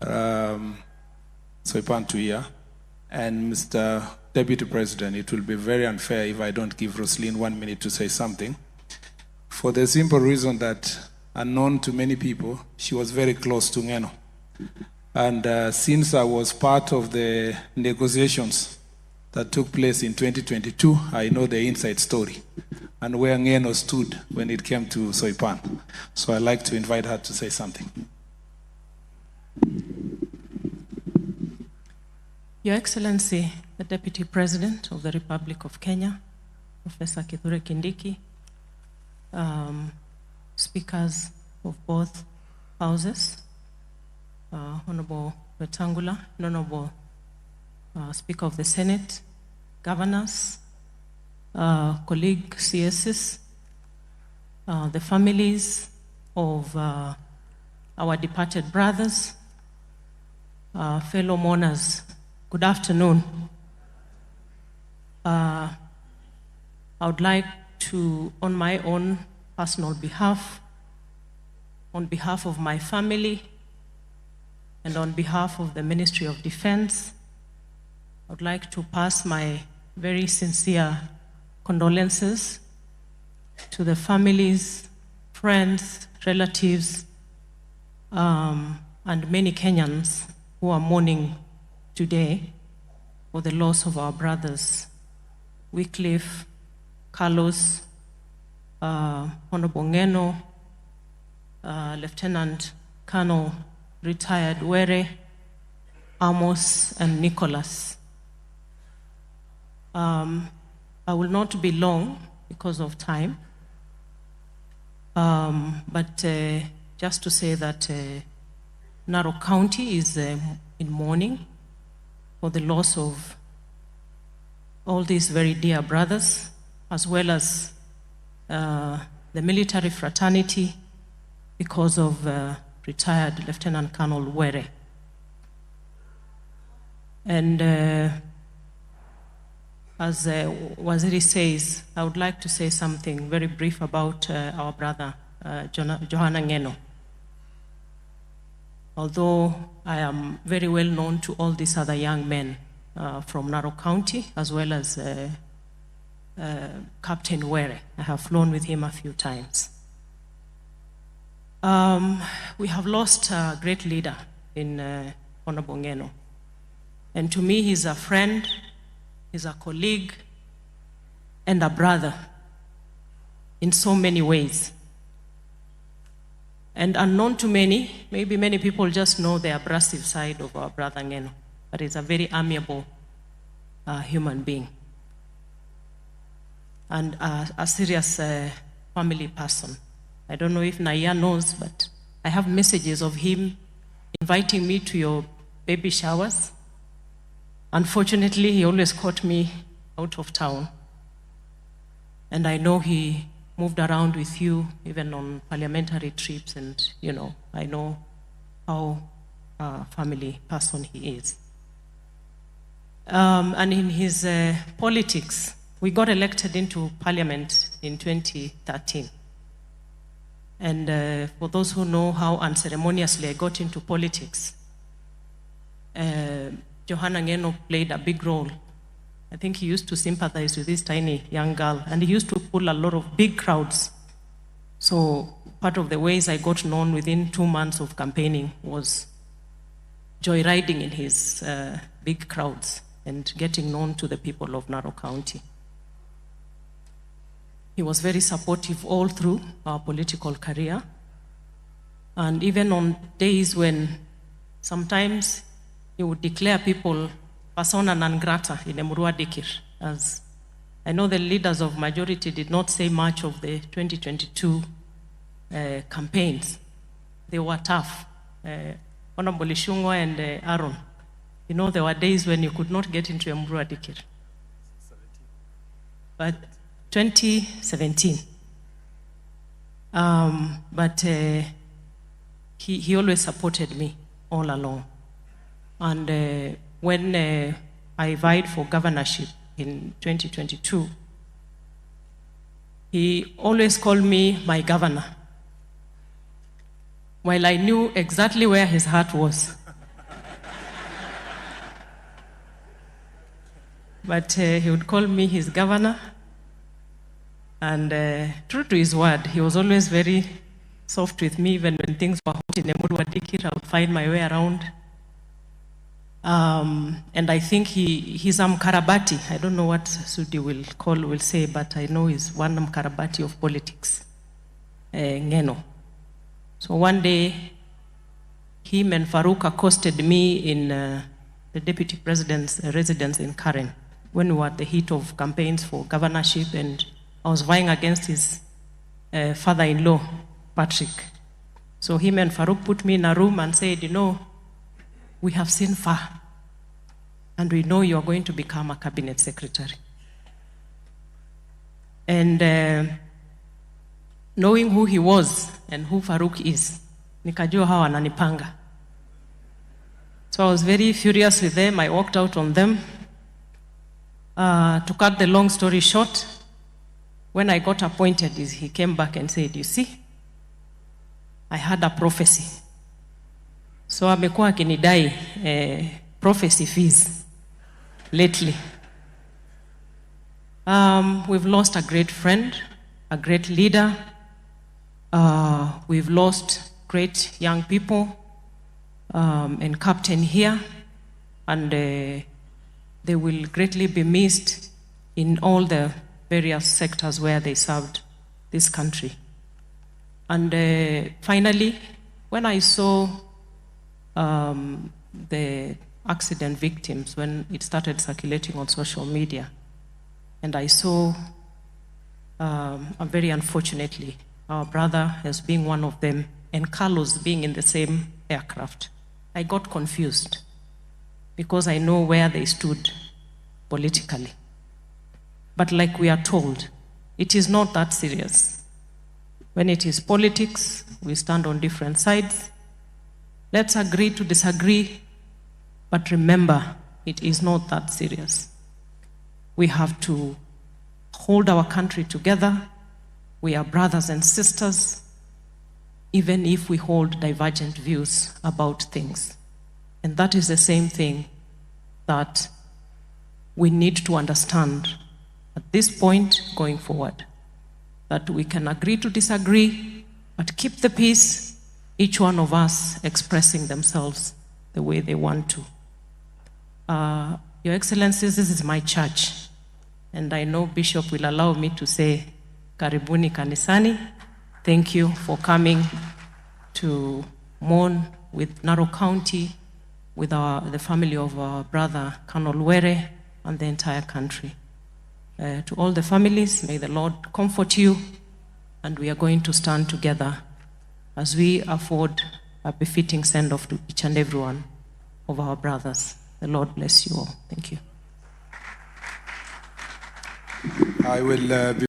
Soipan Tuya, and Mr. Deputy President, it will be very unfair if I don't give Roselyn 1 minute to say something. For the simple reason that, unknown to many people, she was very close to Ngeno. And since I was part of the negotiations that took place in 2022, I know the inside story and where Ngeno stood when it came to Soipan. So I'd like to invite her to say something. Your Excellency, the Deputy President of the Republic of Kenya, Professor Kithure Kindiki, speakers of both houses, Honorable Wetangula, Honorable Speaker of the Senate, governors, colleague CSs, the families of our departed brothers, fellow mourners, good afternoon. I would like to, on my own personal behalf, on behalf of my family, and on behalf of the Ministry of Defense, I would like to pass my very sincere condolences to the families, friends, relatives, and many Kenyans who are mourning today for the loss of our brothers, Wycliffe, Carlos, Honorable Ngeno, Lieutenant Colonel retired Were, Amos, and Nicholas. I will not be long because of time, but just to say that Narok County is in mourning for the loss of all these very dear brothers, as well as the military fraternity because of retired Lieutenant Colonel Were. And as Waziri says, I would like to say something very brief about our brother, Johanna Ngeno. Although I am very well known to all these other young men from Narok County, as well as Captain Were. I have flown with him a few times. We have lost a great leader in Honorable Ngeno. And to me, he's a friend, he's a colleague, and a brother in so many ways. And unknown to many, maybe many people just know the abrasive side of our brother Ngeno, but he's a very amiable human being and a serious family person. I don't know if Naya knows, but I have messages of him inviting me to your baby showers. Unfortunately, he always caught me out of town. And I know he moved around with you, even on parliamentary trips, and, you know, I know how family person he is. And in his politics, we got elected into parliament in 2013. And for those who know how unceremoniously I got into politics, Johanna Ngeno played a big role. I think he used to sympathize with this tiny young girl, and he used to pull a lot of big crowds. So part of the ways I got known within 2 months of campaigning was joyriding in his big crowds and getting known to the people of Narok County. He was very supportive all through our political career. And even on days when sometimes he would declare people persona non grata in Emurua Dikir, as I know the leaders of majority did not say much of the 2022 campaigns. They were tough. Honorable Ishungwa and Aaron, you know, there were days when you could not get into Emurua Dikir. But 2017. But he always supported me all along. And when I vied for governorship in 2022, he always called me my governor, while I knew exactly where his heart was. but he would call me his governor. And true to his word, he was always very soft with me. Even when things were hot in Emuru Wadikir, I would find my way around. And I think he's a Mkarabati. I don't know what Sudi will say, but I know he's one Mkarabati of politics, Ngeno. So one day, him and Farouk accosted me in the deputy president's residence in Karen when we were at the heat of campaigns for governorship, and I was vying against his father-in-law, Patrick. So him and Farouk put me in a room and said, you know, we have seen far, and we know you are going to become a cabinet secretary. And knowing who he was and who Farouk is, nikajua hawa wananipanga. So I was very furious with them. I walked out on them. To cut the long story short, when I got appointed, he came back and said, you see, I had a prophecy. So amekuwa akinidai prophecy fees lately. We've lost a great friend, a great leader. We've lost great young people and captain here, and they will greatly be missed in all the various sectors where they served this country. And finally, when I saw the accident victims, when it started circulating on social media, and I saw, very unfortunately, our brother as being one of them, and Carlos being in the same aircraft, I got confused because I know where they stood politically. But like we are told, it is not that serious. When it is politics, we stand on different sides. Let's agree to disagree, but remember, it is not that serious. We have to hold our country together. We are brothers and sisters, even if we hold divergent views about things. And that is the same thing that we need to understand at this point going forward, that we can agree to disagree, but keep the peace, each one of us expressing themselves the way they want to. Your Excellencies, this is my church, and I know Bishop will allow me to say, Karibuni Kanisani. Thank you for coming to mourn with Narok County, with the family of our brother Colonel Were and the entire country. To all the families, may the Lord comfort you, and we are going to stand together as we afford a befitting send-off to each and every one of our brothers. The Lord bless you all. Thank you. I will